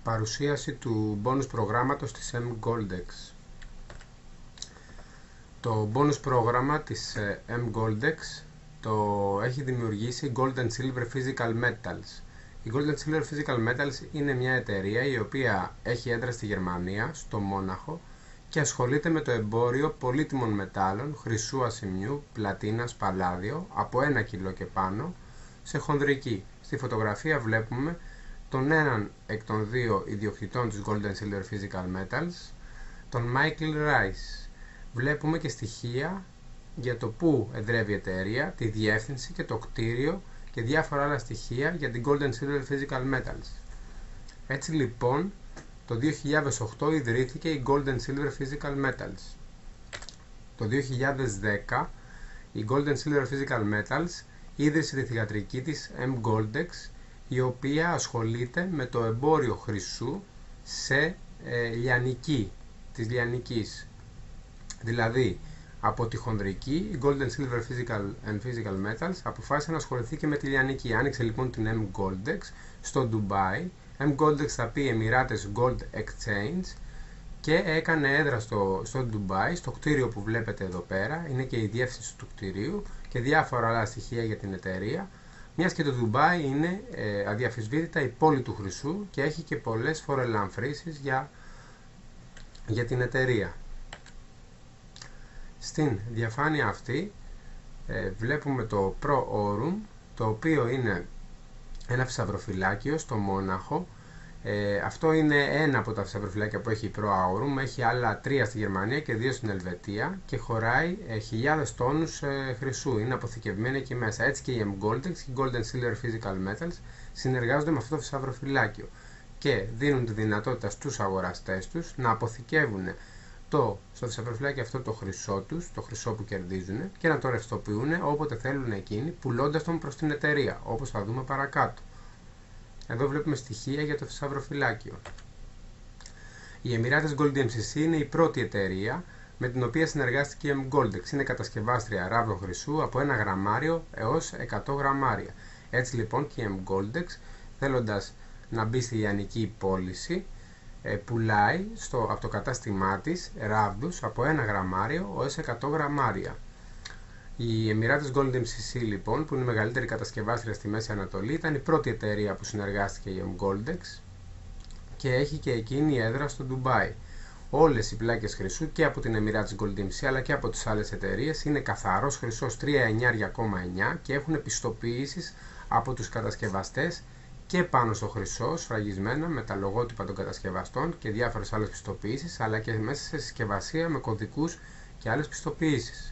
Παρουσίαση του bonus προγράμματος της mGoldex. Το bonus πρόγραμμα της mGoldex το έχει δημιουργήσει Gold and Silver Physical Metals. Η Gold and Silver Physical Metals είναι μια εταιρεία η οποία έχει έδρα στη Γερμανία, στο Μόναχο, και ασχολείται με το εμπόριο πολύτιμων μετάλλων, χρυσού, ασημιού, πλατίνας, παλάδιο, από 1 κιλό και πάνω, σε χονδρική. Στη φωτογραφία βλέπουμε τον έναν εκ των δύο ιδιοκτητών της Gold and Silver Physical Metals, τον Michael Rice. Βλέπουμε και στοιχεία για το πού εδρεύει η εταιρεία, τη διεύθυνση και το κτίριο και διάφορα άλλα στοιχεία για την Gold and Silver Physical Metals. Έτσι λοιπόν, το 2008 ιδρύθηκε η Gold and Silver Physical Metals. Το 2010 η Gold and Silver Physical Metals ίδρυσε τη θυγατρική της mGoldex, η οποία ασχολείται με το εμπόριο χρυσού σε λιανική της λιανικής. Δηλαδή, από τη χονδρική, η Gold and Silver Physical Metals αποφάσισε να ασχοληθεί και με τη λιανική. Άνοιξε λοιπόν την mGoldex στο Ντουμπάι. mGoldex θα πει Εμιράτες Gold Exchange, και έκανε έδρα στο Ντουμπάι, στο κτίριο που βλέπετε εδώ πέρα. Είναι και η διεύθυνση του κτιρίου και διάφορα άλλα στοιχεία για την εταιρεία. Μιας και το Ντουμπάι είναι αδιαφυσβήτητα η πόλη του χρυσού και έχει και πολλές φοροελαμφρύσεις για την εταιρεία. Στην διαφάνεια αυτή βλέπουμε το Pro Aurum, το οποίο είναι ένα θησαυροφυλάκιο στο Μόναχο. Αυτό είναι ένα από τα θησαυροφυλάκια που έχει η Pro Aurum. Έχει άλλα 3 στη Γερμανία και 2 στην Ελβετία και χωράει χιλιάδες τόνους χρυσού. Είναι αποθηκευμένη εκεί μέσα. Έτσι και η mGoldex, η Gold and Silver Physical Metals, συνεργάζονται με αυτό το θησαυροφυλάκιο και δίνουν τη δυνατότητα στους αγοραστές τους να αποθηκεύουν στο θησαυροφυλάκιο αυτό το χρυσό τους, το χρυσό που κερδίζουν, και να το ρευστοποιούν όποτε θέλουν εκείνοι, πουλώντας τον προς την εταιρεία, όπως θα δούμε παρακάτω. Εδώ βλέπουμε στοιχεία για το θησαυροφυλάκιο. Η Εμιράτες Gold MCC είναι η πρώτη εταιρεία με την οποία συνεργάστηκε η mGoldex. Είναι κατασκευάστρια ράβδων χρυσού από 1 γραμμάριο έως 100 γραμμάρια. Έτσι λοιπόν και η mGoldex, θέλοντας να μπει στη λιανική πώληση, πουλάει από το κατάστημά της ράβδους από 1 γραμμάριο έως 100 γραμμάρια. Η Εμιράτες Gold MCC λοιπόν, που είναι η μεγαλύτερη κατασκευάστρια στη Μέση Ανατολή, ήταν η πρώτη εταιρεία που συνεργάστηκε η mGoldex και έχει και εκείνη έδρα στο Ντουμπάι. Όλες οι πλάκες χρυσού και από την Εμιράτες Gold MCC αλλά και από τις άλλες εταιρείες είναι καθαρός χρυσός 3,9 και έχουν πιστοποιήσεις από τους κατασκευαστές και πάνω στο χρυσό, σφραγισμένα με τα λογότυπα των κατασκευαστών και διάφορες άλλες πιστοποιήσεις, αλλά και μέσα σε συσκευασία με κωδικούς και άλλες πιστοποιήσεις.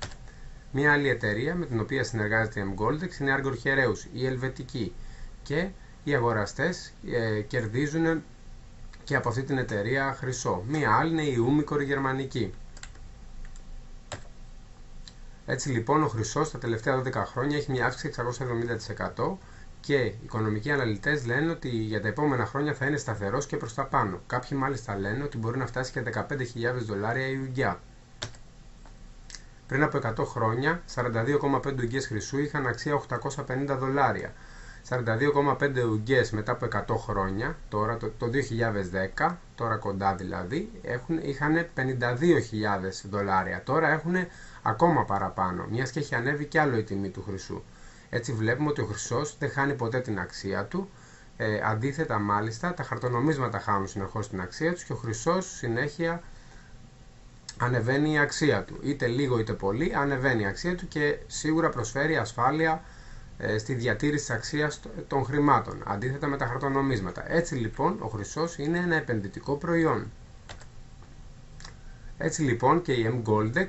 Μια άλλη εταιρεία με την οποία συνεργάζεται η mGoldex είναι η Argor Heraeus, η ελβετική, και οι αγοραστές κερδίζουν και από αυτή την εταιρεία χρυσό. Μια άλλη είναι η Umicore, η γερμανική. Έτσι λοιπόν ο χρυσός τα τελευταία 12 χρόνια έχει μια αύξηση 670%. Και οι οικονομικοί αναλυτές λένε ότι για τα επόμενα χρόνια θα είναι σταθερός και προς τα πάνω. Κάποιοι μάλιστα λένε ότι μπορεί να φτάσει και $15,000 η ουγγιά. Πριν από 100 χρόνια, 42,5 ουγγιές χρυσού είχαν αξία $850. 42,5 ουγγιές μετά από 100 χρόνια, τώρα το 2010, τώρα κοντά δηλαδή, είχαν $52,000. Τώρα έχουν ακόμα παραπάνω, μιας και έχει ανέβει κι άλλο η τιμή του χρυσού. Έτσι βλέπουμε ότι ο χρυσός δεν χάνει ποτέ την αξία του, αντίθετα μάλιστα τα χαρτονομίσματα χάνουν συνεχώς την αξία τους και ο χρυσός συνέχεια ανεβαίνει η αξία του. Είτε λίγο είτε πολύ ανεβαίνει η αξία του και σίγουρα προσφέρει ασφάλεια στη διατήρηση της αξίας των χρημάτων, αντίθετα με τα χαρτονομίσματα. Έτσι λοιπόν ο χρυσός είναι ένα επενδυτικό προϊόν. Έτσι λοιπόν και η mGoldex,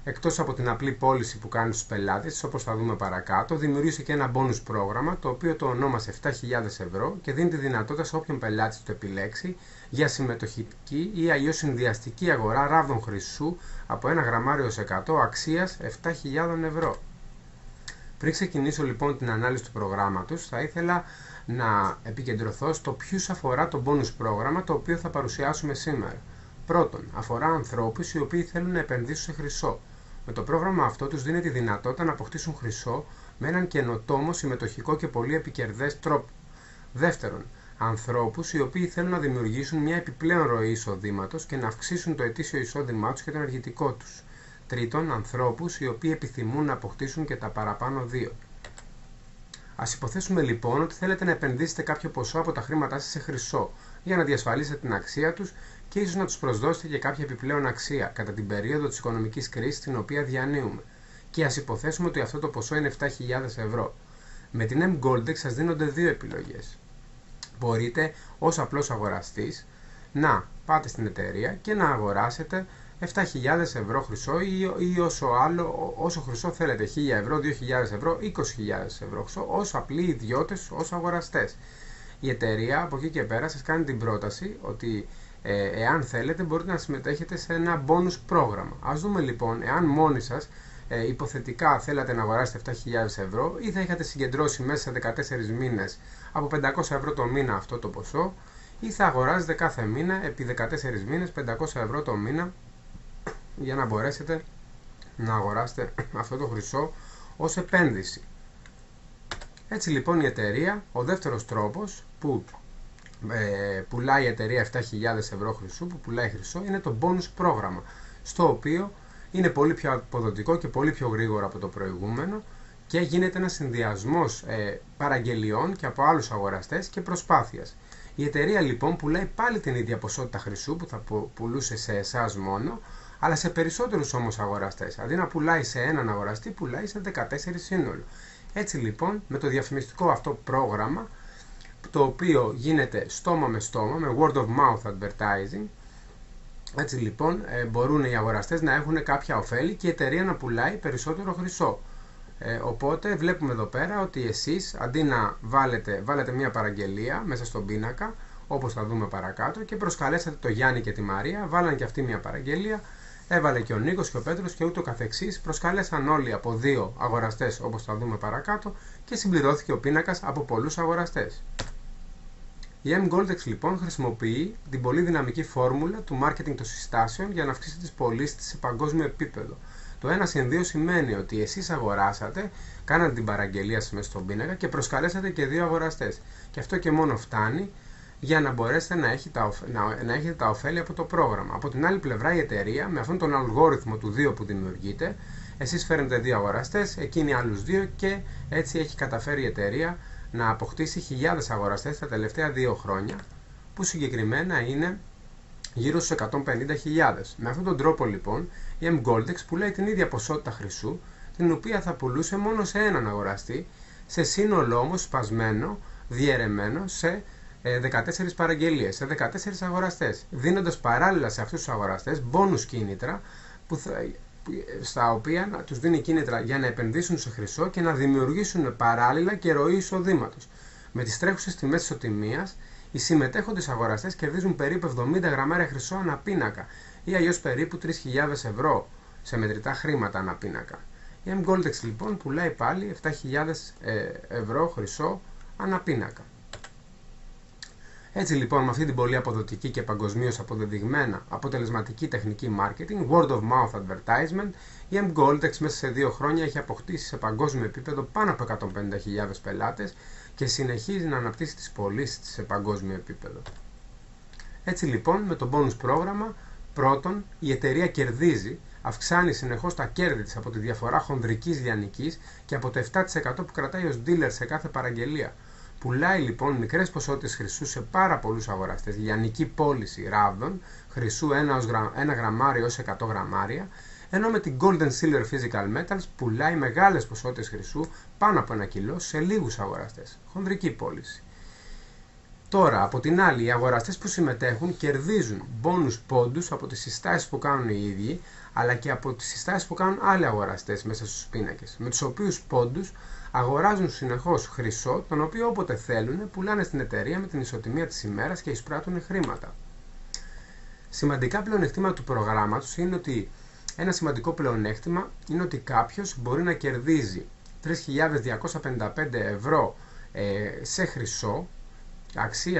εκτός από την απλή πώληση που κάνει στους πελάτες, όπως θα δούμε παρακάτω, δημιούργησε και ένα bonus πρόγραμμα, το οποίο το ονόμασε 7.000 € και δίνει τη δυνατότητα σε όποιον πελάτη το επιλέξει για συμμετοχική ή αλλιώς συνδυαστική αγορά ράβδων χρυσού από 1 γραμμάριο σε 100 αξίας 7.000 €. Πριν ξεκινήσω λοιπόν την ανάλυση του προγράμματος, θα ήθελα να επικεντρωθώ στο ποιους αφορά το bonus πρόγραμμα το οποίο θα παρουσιάσουμε σήμερα. Πρώτον, αφορά ανθρώπους οι οποίοι θέλουν να επενδύσουν σε χρυσό. Με το πρόγραμμα αυτό τους δίνει τη δυνατότητα να αποκτήσουν χρυσό με έναν καινοτόμο, συμμετοχικό και πολύ επικερδές τρόπο. Δεύτερον, ανθρώπους οι οποίοι θέλουν να δημιουργήσουν μια επιπλέον ροή εισοδήματος και να αυξήσουν το ετήσιο εισόδημά τους και το ενεργητικό τους. Τρίτον, ανθρώπους οι οποίοι επιθυμούν να αποκτήσουν και τα παραπάνω δύο. Ας υποθέσουμε λοιπόν ότι θέλετε να επενδύσετε κάποιο ποσό από τα χρήματά σας σε χρυσό για να διασφαλίσετε την αξία τους και ίσως να τους προσδώσετε και κάποια επιπλέον αξία κατά την περίοδο της οικονομικής κρίσης την οποία διανύουμε. Και ας υποθέσουμε ότι αυτό το ποσό είναι 7.000 ευρώ. Με την M-Goldex σας δίνονται δύο επιλογές. Μπορείτε ως απλός αγοραστής να πάτε στην εταιρεία και να αγοράσετε 7.000 ευρώ χρυσό ή όσο χρυσό θέλετε, 1.000 ευρώ, 2.000 ευρώ, 20.000 ευρώ χρυσό, ως απλοί ιδιώτες, ως αγοραστές. Η εταιρεία από εκεί και πέρα σας κάνει την πρόταση ότι εάν θέλετε μπορείτε να συμμετέχετε σε ένα bonus πρόγραμμα. Ας δούμε λοιπόν, εάν μόνοι σας υποθετικά θέλατε να αγοράσετε 7.000 ευρώ ή θα είχατε συγκεντρώσει μέσα σε 14 μήνες από 500 ευρώ το μήνα αυτό το ποσό, ή θα αγοράζετε κάθε μήνα επί 14 μήνες 500 ευρώ το μήνα για να μπορέσετε να αγοράσετε αυτό το χρυσό ως επένδυση. Έτσι λοιπόν η εταιρεία, ο δεύτερος τρόπος που πουλάει η εταιρεία 7.000 ευρώ χρυσού, που πουλάει χρυσό, είναι το bonus πρόγραμμα, στο οποίο είναι πολύ πιο αποδοτικό και πολύ πιο γρήγορο από το προηγούμενο και γίνεται ένας συνδυασμός παραγγελιών και από άλλους αγοραστές και προσπάθειας. Η εταιρεία λοιπόν πουλάει πάλι την ίδια ποσότητα χρυσού που θα πουλούσε σε εσάς μόνο, αλλά σε περισσότερους όμως αγοραστές. Αντί να πουλάει σε έναν αγοραστή, πουλάει σε 14 σύνολο. Έτσι λοιπόν, με το διαφημιστικό αυτό πρόγραμμα, το οποίο γίνεται στόμα με στόμα, με word of mouth advertising, έτσι λοιπόν μπορούν οι αγοραστές να έχουν κάποια ωφέλη και η εταιρεία να πουλάει περισσότερο χρυσό. Οπότε βλέπουμε εδώ πέρα ότι εσείς αντί να βάλετε μια παραγγελία μέσα στον πίνακα, όπως θα δούμε παρακάτω, και προσκαλέσατε το Γιάννη και τη Μαρία, βάλαν και αυτοί μια παραγγελία, έβαλε και ο Νίκος και ο Πέτρος και ούτω καθεξής, προσκάλεσαν όλοι από δύο αγοραστές όπως θα δούμε παρακάτω και συμπληρώθηκε ο πίνακας από πολλούς αγοραστές. Η M-Goldex λοιπόν χρησιμοποιεί την πολύ δυναμική φόρμουλα του marketing των συστάσεων για να αυξήσει τις πωλήσεις της σε παγκόσμιο επίπεδο. Το 1 συν 2 σημαίνει ότι εσείς αγοράσατε, κάνατε την παραγγελία σας μέσα στον πίνακα και προσκαλέσατε και δύο αγοραστές. Και αυτό και μόνο φτάνει για να μπορέσετε να έχετε τα ωφέλη από το πρόγραμμα. Από την άλλη πλευρά η εταιρεία, με αυτόν τον αλγόριθμο του 2 που δημιουργείται, εσείς φέρνετε δύο αγοραστές, εκείνοι άλλους δύο και έτσι έχει καταφέρει η εταιρεία να αποκτήσει χιλιάδες αγοραστές τα τελευταία 2 χρόνια, που συγκεκριμένα είναι γύρω στους 150.000. Με αυτόν τον τρόπο λοιπόν η M-Goldex πουλάει την ίδια ποσότητα χρυσού, την οποία θα πουλούσε μόνο σε έναν αγοραστή, σε σύνολο όμως σπασμένο, διαιρεμένο σε 14 παραγγελίες, σε 14 αγοραστές, δίνοντας παράλληλα σε αυτούς τους αγοραστές μπόνους κίνητρα, στα οποία τους δίνει κίνητρα για να επενδύσουν σε χρυσό και να δημιουργήσουν παράλληλα και ροή εισοδήματος. Με τις τρέχουσες τιμές ισοτιμίας, οι συμμετέχοντες αγοραστές κερδίζουν περίπου 70 γραμμάρια χρυσό ανά πίνακα ή αλλιώς περίπου 3.000 ευρώ σε μετρητά χρήματα ανά πίνακα. Η M-Goldex λοιπόν πουλάει πάλι 7.000 ευρώ χρυσό ανά πίνακα. Έτσι λοιπόν, με αυτή την πολύ αποδοτική και παγκοσμίως αποδεδειγμένα αποτελεσματική τεχνική marketing, word of mouth advertisement, η M-Goldex μέσα σε 2 χρόνια έχει αποκτήσει σε παγκόσμιο επίπεδο πάνω από 150.000 πελάτες και συνεχίζει να αναπτύσσει τις πωλήσεις της σε παγκόσμιο επίπεδο. Έτσι λοιπόν, με το bonus πρόγραμμα, πρώτον, η εταιρεία κερδίζει, αυξάνει συνεχώς τα κέρδη της από τη διαφορά χονδρικής λιανικής και από το 7% που κρατάει ως dealer σε κάθε παραγγελία. Πουλάει λοιπόν μικρές ποσότητες χρυσού σε πάρα πολλούς αγοραστές, λιανική πώληση ράβδων, χρυσού 1 γραμμάριο έως 100 γραμμάρια, ενώ με την Gold and Silver Physical Metals πουλάει μεγάλες ποσότητες χρυσού πάνω από 1 κιλό σε λίγους αγοραστές, χονδρική πώληση. Τώρα, από την άλλη, οι αγοραστές που συμμετέχουν κερδίζουν μπόνους πόντους από τις συστάσεις που κάνουν οι ίδιοι, αλλά και από τις συστάσεις που κάνουν άλλοι αγοραστές μέσα στους πίνακες, με τους οποίους πόντους αγοράζουν συνεχώς χρυσό, τον οποίο όποτε θέλουν πουλάνε στην εταιρεία με την ισοτιμία της ημέρας και εισπράττουν χρήματα. Σημαντικά πλεονεκτήματα του προγράμματος είναι ότι ένα σημαντικό πλεονέκτημα είναι ότι κάποιος μπορεί να κερδίζει 3.255 ευρώ σε χρυσό,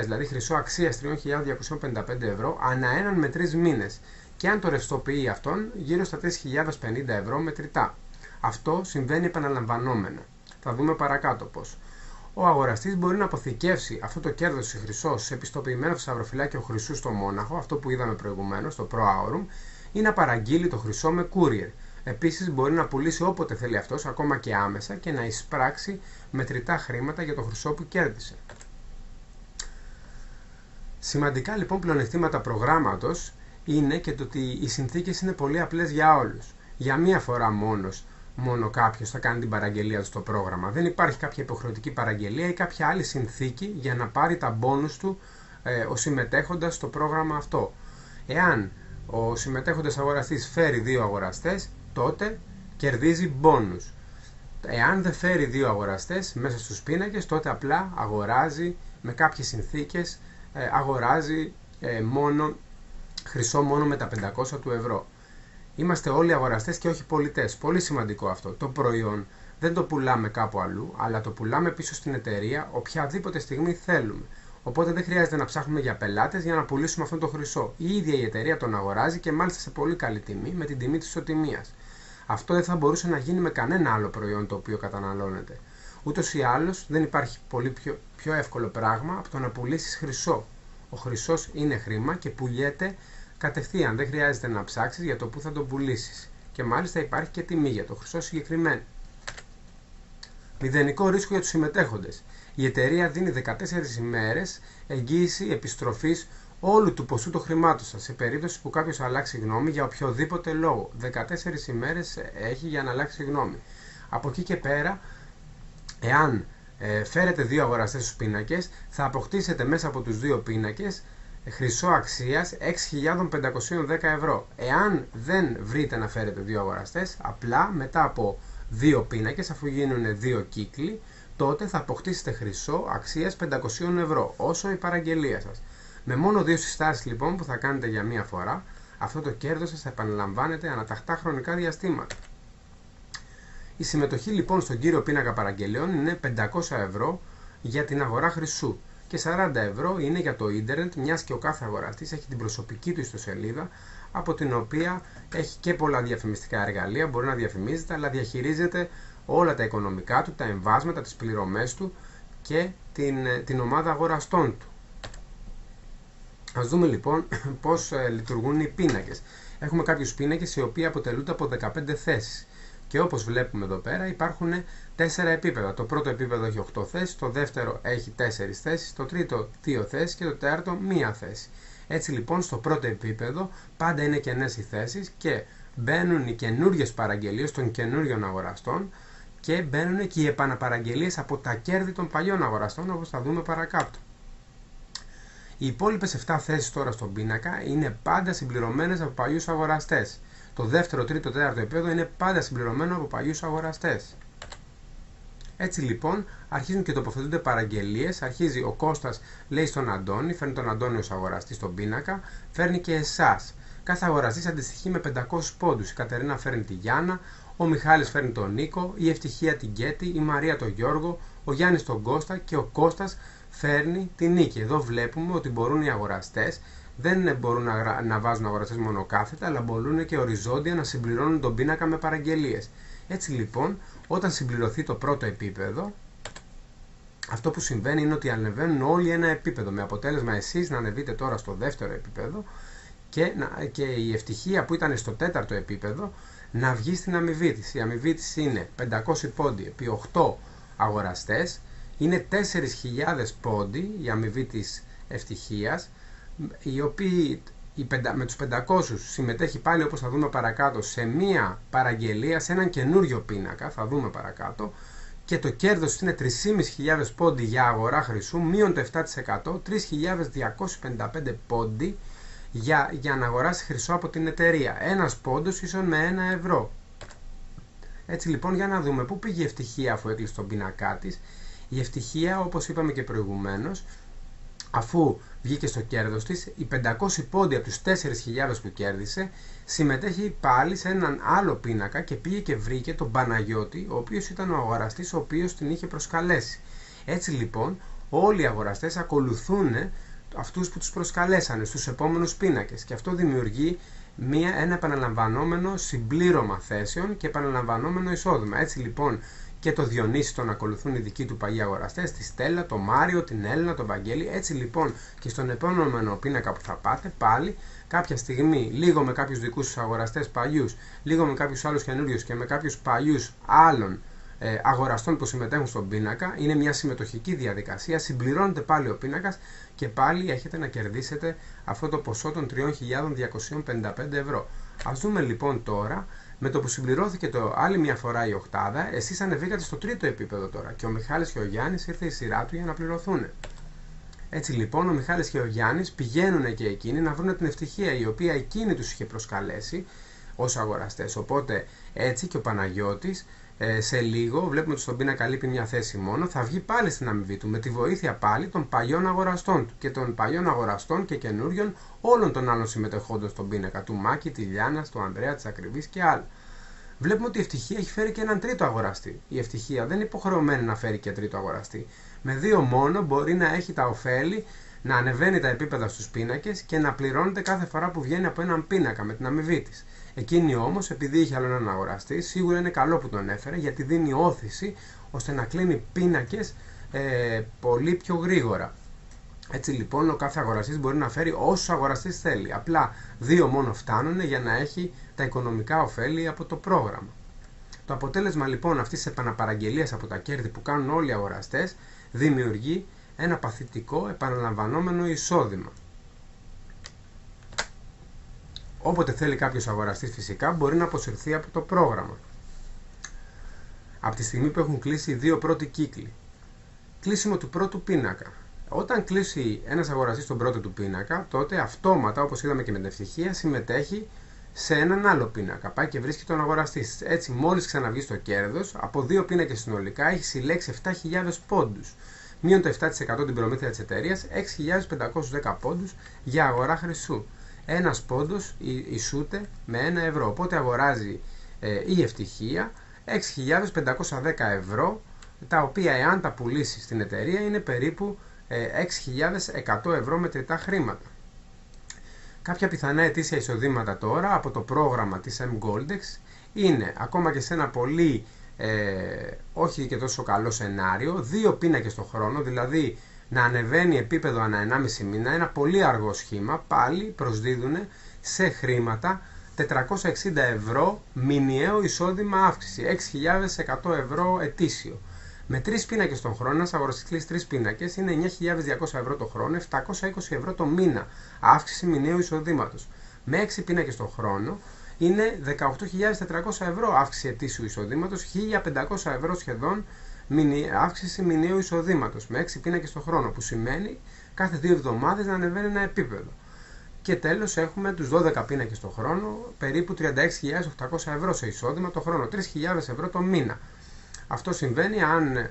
δηλαδή χρυσό αξίας 3.255 ευρώ ανά έναν με 3 μήνες και αν το ρευστοποιεί αυτόν γύρω στα 3.050 ευρώ μετρητά. Αυτό συμβαίνει επαναλαμβανόμενα. Θα δούμε παρακάτω πώς. ο αγοραστής μπορεί να αποθηκεύσει αυτό το κέρδος σε χρυσό σε επιστοποιημένο θησαυροφυλάκιο χρυσού στο Μόναχο, αυτό που είδαμε προηγουμένως, στο Pro Aurum, ή να παραγγείλει το χρυσό με courier. Επίσης μπορεί να πουλήσει όποτε θέλει αυτός, ακόμα και άμεσα, και να εισπράξει μετρητά χρήματα για το χρυσό που κέρδισε. Σημαντικά λοιπόν πλεονεκτήματα προγράμματος είναι και το ότι οι συνθήκες είναι πολύ απλές για όλους. Για μία φορά μόνο κάποιος θα κάνει την παραγγελία του στο πρόγραμμα. Δεν υπάρχει κάποια υποχρεωτική παραγγελία ή κάποια άλλη συνθήκη για να πάρει τα μπόνους του ο συμμετέχοντας στο πρόγραμμα αυτό. Εάν ο συμμετέχοντας αγοραστής φέρει 2 αγοραστές, τότε κερδίζει μπόνους. Εάν δεν φέρει 2 αγοραστές μέσα στους πίνακες, τότε απλά αγοράζει με κάποιες συνθήκες, αγοράζει χρυσό μόνο με τα 500 του ευρώ. Είμαστε όλοι αγοραστές και όχι πολιτές. Πολύ σημαντικό αυτό. Το προϊόν δεν το πουλάμε κάπου αλλού, αλλά το πουλάμε πίσω στην εταιρεία οποιαδήποτε στιγμή θέλουμε. Οπότε δεν χρειάζεται να ψάχνουμε για πελάτες για να πουλήσουμε αυτό το χρυσό. Η ίδια η εταιρεία τον αγοράζει και μάλιστα σε πολύ καλή τιμή, με την τιμή της ισοτιμίας. Αυτό δεν θα μπορούσε να γίνει με κανένα άλλο προϊόν το οποίο καταναλώνεται. Ούτως ή άλλως δεν υπάρχει πολύ πιο εύκολο πράγμα από το να πουλήσεις χρυσό. Ο χρυσός είναι χρήμα και πουλιέται κατευθείαν, δεν χρειάζεται να ψάξεις για το που θα τον πουλήσεις. Και μάλιστα υπάρχει και τιμή για το χρυσό συγκεκριμένο. Μηδενικό ρίσκο για τους συμμετέχοντες. Η εταιρεία δίνει 14 ημέρες εγγύηση επιστροφής όλου του ποσού των χρημάτων σας, σε περίπτωση που κάποιος αλλάξει γνώμη για οποιοδήποτε λόγο. 14 ημέρες έχει για να αλλάξει γνώμη. Από εκεί και πέρα, εάν φέρετε 2 αγοραστές στους πίνακες, θα αποκτήσετε μέσα από τους 2 πίνακες χρυσό αξίας 6.510 ευρώ. Εάν δεν βρείτε να φέρετε 2 αγοραστές, απλά μετά από 2 πίνακες, αφού γίνουν 2 κύκλοι, τότε θα αποκτήσετε χρυσό αξίας 500 ευρώ, όσο η παραγγελία σας. Με μόνο 2 συστάσεις λοιπόν που θα κάνετε για μία φορά, αυτό το κέρδος σας θα επαναλαμβάνεται αναταχτά χρονικά διαστήματα. Η συμμετοχή λοιπόν στον κύριο πίνακα παραγγελιών είναι 500 ευρώ για την αγορά χρυσού και 40 ευρώ είναι για το ίντερνετ, μιας και ο κάθε αγοραστής έχει την προσωπική του ιστοσελίδα, από την οποία έχει και πολλά διαφημιστικά εργαλεία, μπορεί να διαφημίζεται, αλλά διαχειρίζεται όλα τα οικονομικά του, τα εμβάσματα, τις πληρωμές του και την ομάδα αγοραστών του. Ας δούμε λοιπόν πώς λειτουργούν οι πίνακες. Έχουμε κάποιους πίνακες οι οποίοι αποτελούνται από 15 θέσεις. Και όπως βλέπουμε εδώ πέρα υπάρχουν 4 επίπεδα. Το πρώτο επίπεδο έχει 8 θέσεις, το δεύτερο έχει 4 θέσεις, το τρίτο 2 θέσεις και το τέταρτο 1 θέση. Έτσι λοιπόν στο πρώτο επίπεδο πάντα είναι κενές οι θέσεις και μπαίνουν οι καινούριες παραγγελίες των καινούριων αγοραστών και μπαίνουν και οι επαναπαραγγελίες από τα κέρδη των παλιών αγοραστών, όπως θα δούμε παρακάτω. Οι υπόλοιπες 7 θέσεις τώρα στον πίνακα είναι πάντα συμπληρωμένες από παλιούς αγοραστές. Το δεύτερο, τρίτο, τέταρτο επίπεδο είναι πάντα συμπληρωμένο από παλιούς αγοραστές. Έτσι λοιπόν αρχίζουν και τοποθετούνται παραγγελίες. Αρχίζει ο Κώστας, λέει στον Αντώνη, φέρνει τον Αντώνη ως αγοραστή στον πίνακα, φέρνει και εσάς. Κάθε αγοραστής αντιστοιχεί με 500 πόντους. Η Κατερίνα φέρνει τη Γιάννα, ο Μιχάλης φέρνει τον Νίκο, η Ευτυχία την Κέτη, η Μαρία τον Γιώργο, ο Γιάννης τον Κώστα και ο Κώστας φέρνει την Νίκη. Εδώ βλέπουμε ότι μπορούν οι αγοραστές, δεν μπορούν να βάζουν αγοραστές μονοκάθετα, αλλά μπορούν και οριζόντια να συμπληρώνουν τον πίνακα με παραγγελίες. Έτσι λοιπόν, όταν συμπληρωθεί το πρώτο επίπεδο, αυτό που συμβαίνει είναι ότι ανεβαίνουν όλοι ένα επίπεδο, με αποτέλεσμα εσείς να ανεβείτε τώρα στο δεύτερο επίπεδο και η Ευτυχία που ήταν στο τέταρτο επίπεδο να βγει στην αμοιβή της. Η αμοιβή της είναι 500 πόντι επί 8 αγοραστές, είναι 4.000 πόντι η αμοιβή της Ευτυχίας, οι οποίοι με τους 500 συμμετέχει πάλι, όπως θα δούμε παρακάτω, σε μία παραγγελία, σε έναν καινούριο πίνακα, θα δούμε παρακάτω, και το κέρδος είναι 3.500 πόντι για αγορά χρυσού, μείον το 7%, 3.255 πόντι για να αγοράσει χρυσό από την εταιρεία. Ένας πόντος ίσον με 1 ευρώ. Έτσι λοιπόν, για να δούμε πού πήγε η Ευτυχία αφού έκλεισε τον πίνακά της. Η Ευτυχία, όπως είπαμε και προηγουμένως, αφού βγήκε στο κέρδος της, οι 500 πόντι από τους 4.000 που κέρδισε, συμμετέχει πάλι σε έναν άλλο πίνακα και πήγε και βρήκε τον Παναγιώτη, ο οποίος ήταν ο αγοραστής ο οποίος την είχε προσκαλέσει. Έτσι λοιπόν, όλοι οι αγοραστές ακολουθούν αυτούς που τους προσκαλέσανε στους επόμενους πίνακες και αυτό δημιουργεί ένα επαναλαμβανόμενο συμπλήρωμα θέσεων και επαναλαμβανόμενο εισόδημα. Έτσι λοιπόν, και το Διονύση τον ακολουθούν οι δικοί του παλιοί αγοραστές, τη Στέλλα, τον Μάριο, την Έλληνα, τον Βαγγέλη. Έτσι λοιπόν και στον επόμενο πίνακα που θα πάτε, πάλι κάποια στιγμή, λίγο με κάποιους δικούς τους αγοραστές παλιούς, λίγο με κάποιους άλλους καινούριους και με κάποιους παλιούς άλλων αγοραστών που συμμετέχουν στον πίνακα, είναι μια συμμετοχική διαδικασία, συμπληρώνεται πάλι ο πίνακας και πάλι έχετε να κερδίσετε αυτό το ποσό των 3.255 ευρώ. Ας δούμε λοιπόν τώρα, με το που συμπληρώθηκε άλλη μια φορά η οκτάδα, εσείς ανεβήκατε στο τρίτο επίπεδο τώρα και ο Μιχάλης και ο Γιάννης ήρθε η σειρά του για να πληρωθούν. Έτσι λοιπόν ο Μιχάλης και ο Γιάννης πηγαίνουν και εκείνοι να βρουν την ευτυχία η οποία εκείνη τους είχε προσκαλέσει ως αγοραστές. Οπότε έτσι και ο Παναγιώτης σε λίγο, βλέπουμε ότι στον πίνακα λείπει μια θέση μόνο, θα βγει πάλι στην αμοιβή του με τη βοήθεια πάλι των παλιών αγοραστών του και των παλιών αγοραστών και καινούριων όλων των άλλων συμμετεχόντων στον πίνακα, του Μάκη, τη Λιάννα, του Ανδρέα, της Ακριβής και άλλων. Βλέπουμε ότι η ευτυχία έχει φέρει και έναν τρίτο αγοραστή. Η ευτυχία δεν είναι υποχρεωμένη να φέρει και τρίτο αγοραστή. Με δύο μόνο μπορεί να έχει τα ωφέλη, να ανεβαίνει τα επίπεδα στους πίνακες και να πληρώνεται κάθε φορά που βγαίνει από έναν πίνακα με την αμοιβή της. Εκείνη όμως, επειδή είχε άλλο έναν αγοραστή, σίγουρα είναι καλό που τον έφερε γιατί δίνει όθηση ώστε να κλείνει πίνακες πολύ πιο γρήγορα. Έτσι λοιπόν ο κάθε αγοραστής μπορεί να φέρει όσους αγοραστές θέλει. Απλά δύο μόνο φτάνουν για να έχει τα οικονομικά ωφέλη από το πρόγραμμα. Το αποτέλεσμα λοιπόν αυτής της επαναπαραγγελίας από τα κέρδη που κάνουν όλοι οι αγοραστές δημιουργεί ένα παθητικό επαναλαμβανόμενο εισόδημα. Όποτε θέλει κάποιος αγοραστής φυσικά μπορεί να αποσυρθεί από το πρόγραμμα. Από τη στιγμή που έχουν κλείσει οι δύο πρώτοι κύκλοι. Κλείσιμο του πρώτου πίνακα. Όταν κλείσει ένας αγοραστής τον πρώτο του πίνακα, τότε αυτόματα, όπως είδαμε και με την ευτυχία, συμμετέχει σε έναν άλλο πίνακα. Πάει και βρίσκει τον αγοραστή. Έτσι, μόλις ξαναβγεί στο κέρδος, από δύο πίνακες συνολικά έχει συλλέξει 7.000 πόντους. Μείον το 7% την προμήθεια της εταιρείας, 6.510 πόντους για αγορά χρυσού. Ένας πόντος ισούται με 1 ευρώ. Οπότε αγοράζει η ευτυχία 6.510 ευρώ, τα οποία εάν τα πουλήσει στην εταιρεία είναι περίπου 6.100 ευρώ μετρητά χρήματα. Κάποια πιθανά ετήσια εισοδήματα τώρα από το πρόγραμμα της M-Goldex είναι, ακόμα και σε ένα πολύ όχι και τόσο καλό σενάριο, 2 πίνακες το χρόνο, δηλαδή να ανεβαίνει επίπεδο ανά 1,5 μήνα, ένα πολύ αργό σχήμα, πάλι προσδίδουν σε χρήματα 460 ευρώ μηνιαίο εισόδημα αύξηση, 6.100 ευρώ ετήσιο. Με 3 πίνακες τον χρόνο, ένας αγοραστής κλείσει 3 πίνακες, είναι 9.200 ευρώ το χρόνο, 720 ευρώ το μήνα αύξηση μηνιαίου εισοδήματος. Με 6 πίνακες τον χρόνο είναι 18.400 ευρώ αύξηση ετήσιου εισοδήματος, 1.500 ευρώ σχεδόν αύξηση μηνιαίου εισοδήματος. Με 6 πίνακες τον χρόνο, που σημαίνει κάθε 2 εβδομάδες να ανεβαίνει ένα επίπεδο. Και τέλος έχουμε τους 12 πίνακες τον χρόνο, περίπου 36.800 ευρώ σε εισόδημα το χρόνο, 3.000 ευρώ το μήνα. Αυτό συμβαίνει αν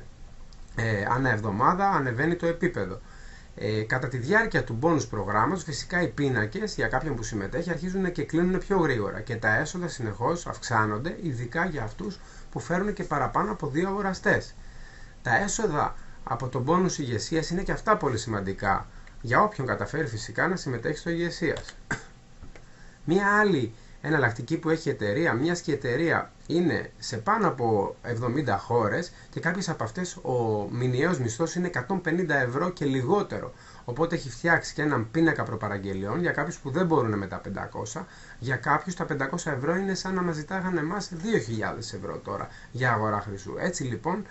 ανά εβδομάδα ανεβαίνει το επίπεδο. Κατά τη διάρκεια του bonus προγράμματος, φυσικά οι πίνακες για κάποιον που συμμετέχει αρχίζουν και κλείνουν πιο γρήγορα και τα έσοδα συνεχώς αυξάνονται, ειδικά για αυτούς που φέρουν και παραπάνω από 2 αγοραστές. Τα έσοδα από το bonus ηγεσίας είναι και αυτά πολύ σημαντικά για όποιον καταφέρει φυσικά να συμμετέχει στο ηγεσίας. Μία άλλη εναλλακτική που έχει η εταιρεία, μιας και η εταιρεία είναι σε πάνω από 70 χώρες και κάποιες από αυτές ο μηνιαίος μισθός είναι 150 ευρώ και λιγότερο. Οπότε έχει φτιάξει και έναν πίνακα προπαραγγελιών για κάποιους που δεν μπορούν με τα 500. Για κάποιους τα 500 ευρώ είναι σαν να μας ζητάγανε εμάς 2.000 ευρώ τώρα για αγορά χρυσού. Έτσι λοιπόν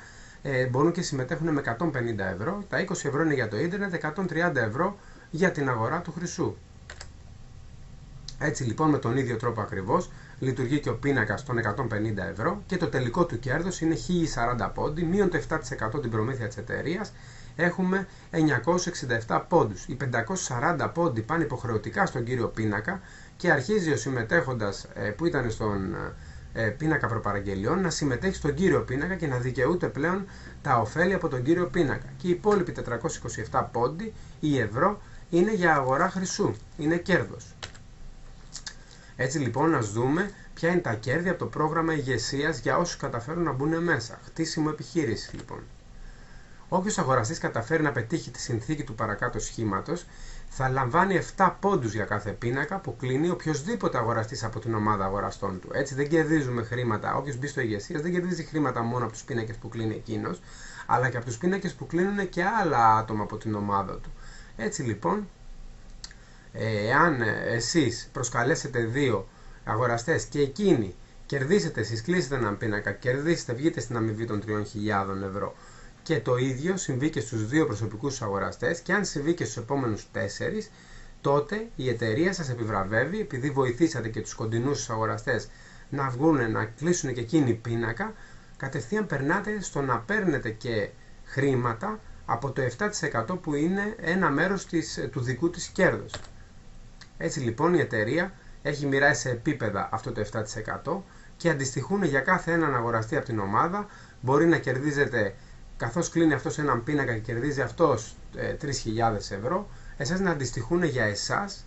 μπορούν και συμμετέχουν με 150 ευρώ, τα 20 ευρώ είναι για το ίντερνετ, 130 ευρώ για την αγορά του χρυσού. Έτσι λοιπόν με τον ίδιο τρόπο ακριβώς λειτουργεί και ο πίνακας των 150 ευρώ και το τελικό του κέρδος είναι 1.040 πόντι, μείον το 7% την προμήθεια της εταιρείας, έχουμε 967 πόντους. Οι 540 πόντι πάνε υποχρεωτικά στον κύριο πίνακα και αρχίζει ο συμμετέχοντας που ήταν στον πίνακα προπαραγγελιών να συμμετέχει στον κύριο πίνακα και να δικαιούται πλέον τα ωφέλη από τον κύριο πίνακα. Και οι υπόλοιποι 427 πόντι, οι ευρώ, είναι για αγορά χρυσού, είναι κέρδος. Έτσι λοιπόν να δούμε ποια είναι τα κέρδη από το πρόγραμμα ηγεσίας για όσους καταφέρουν να μπουν μέσα. Χτίσιμο επιχείρηση λοιπόν. Όποιος αγοραστής καταφέρει να πετύχει τη συνθήκη του παρακάτω σχήματος θα λαμβάνει 7 πόντους για κάθε πίνακα που κλείνει οποιοδήποτε αγοραστής από την ομάδα αγοραστών του. Έτσι δεν κερδίζουμε χρήματα. Όποιος μπει στο ηγεσίας δεν κερδίζει χρήματα μόνο από τους πίνακες που κλείνει εκείνος, αλλά και από τους πίνακες που κλείνουν και άλλα άτομα από την ομάδα του. Έτσι λοιπόν, εάν εσείς προσκαλέσετε 2 αγοραστές και εκείνοι κερδίσετε, εσείς κλείσετε έναν πίνακα, κερδίσετε, βγείτε στην αμοιβή των 3.000 ευρώ. Και το ίδιο συμβεί και στους 2 προσωπικούς αγοραστές, και αν συμβεί και στους επόμενους 4, τότε η εταιρεία σας επιβραβεύει, επειδή βοηθήσατε και τους κοντινούς αγοραστές να βγουν, να κλείσουν και εκείνοι πίνακα, κατευθείαν περνάτε στο να παίρνετε και χρήματα από το 7% που είναι ένα μέρος του δικού της κέρδους. Έτσι λοιπόν η εταιρεία έχει μοιράσει σε επίπεδα αυτό το 7% και αντιστοιχούν για κάθε έναν αγοραστή από την ομάδα. Μπορεί να κερδίζετε, καθώς κλείνει αυτός έναν πίνακα και κερδίζει αυτός 3.000 ευρώ, εσάς να αντιστοιχούν για εσάς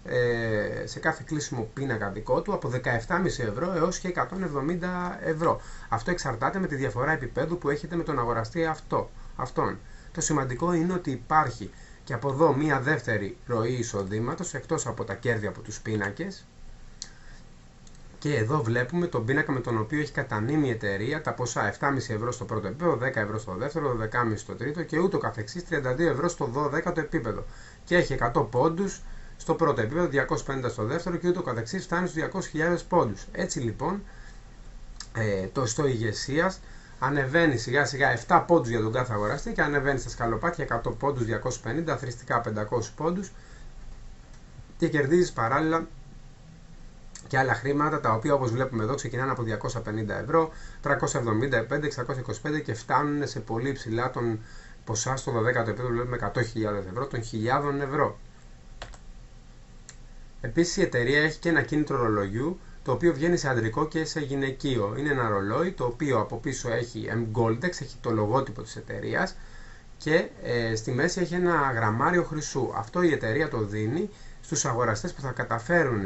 σε κάθε κλείσιμο πίνακα δικό του από 17,5 ευρώ έως και 170 ευρώ. Αυτό εξαρτάται με τη διαφορά επίπεδου που έχετε με τον αγοραστή αυτόν. Το σημαντικό είναι ότι υπάρχει και από εδώ μία δεύτερη ροή εισοδήματος εκτός από τα κέρδη από τους πίνακες. Και εδώ βλέπουμε τον πίνακα με τον οποίο έχει κατανείμει η εταιρεία τα ποσά 7,5 ευρώ στο πρώτο επίπεδο, 10 ευρώ στο δεύτερο, 12,5 στο τρίτο και ούτω καθεξής, 32 ευρώ στο 12ο επίπεδο. Και έχει 100 πόντους στο πρώτο επίπεδο, 250 στο δεύτερο και ούτω καθεξής, φτάνει στους 200.000 πόντους. Έτσι λοιπόν, το στο ηγεσίας ανεβαίνει σιγά σιγά 7 πόντους για τον κάθε αγοραστή και ανεβαίνει στα σκαλοπάτια 100 πόντους, 250, αθροιστικά 500 πόντους και κερδίζεις παράλληλα και άλλα χρήματα, τα οποία όπως βλέπουμε εδώ ξεκινάνε από 250 ευρώ, 375, 625 και φτάνουν σε πολύ υψηλά τον ποσά στο 12ο επίπεδο, βλέπουμε 100.000 ευρώ, των 1.000 ευρώ. Επίσης η εταιρεία έχει και ένα κίνητρο ρολογιού, το οποίο βγαίνει σε ανδρικό και σε γυναικείο. Είναι ένα ρολόι το οποίο από πίσω έχει M-Goldex, έχει το λογότυπο της εταιρείας και στη μέση έχει ένα γραμμάριο χρυσού. Αυτό η εταιρεία το δίνει στους αγοραστές που θα καταφέρουν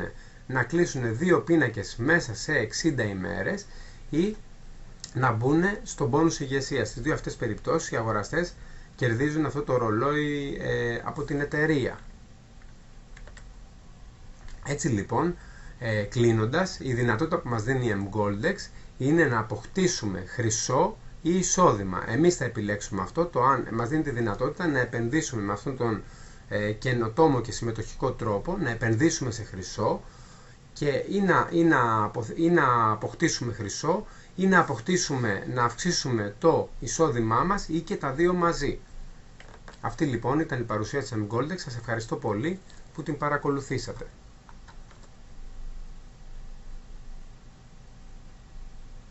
να κλείσουν 2 πίνακες μέσα σε 60 ημέρες ή να μπουν στον πόνους ηγεσίας. Στις 2 αυτές περιπτώσεις οι αγοραστές κερδίζουν αυτό το ρολόι από την εταιρεία. Έτσι λοιπόν, κλείνοντας, η δυνατότητα που μας δίνει η M-Goldex είναι να αποκτήσουμε χρυσό ή εισόδημα. Εμείς θα επιλέξουμε αυτό, το αν μας δίνει τη δυνατότητα να επενδύσουμε με αυτόν τον καινοτόμο και συμμετοχικό τρόπο, να επενδύσουμε σε χρυσό και ή να αποκτήσουμε χρυσό ή να αυξήσουμε το εισόδημά μας ή και τα δύο μαζί. Αυτή λοιπόν ήταν η παρουσία της M-Goldex. Σας ευχαριστώ πολύ που την παρακολουθήσατε.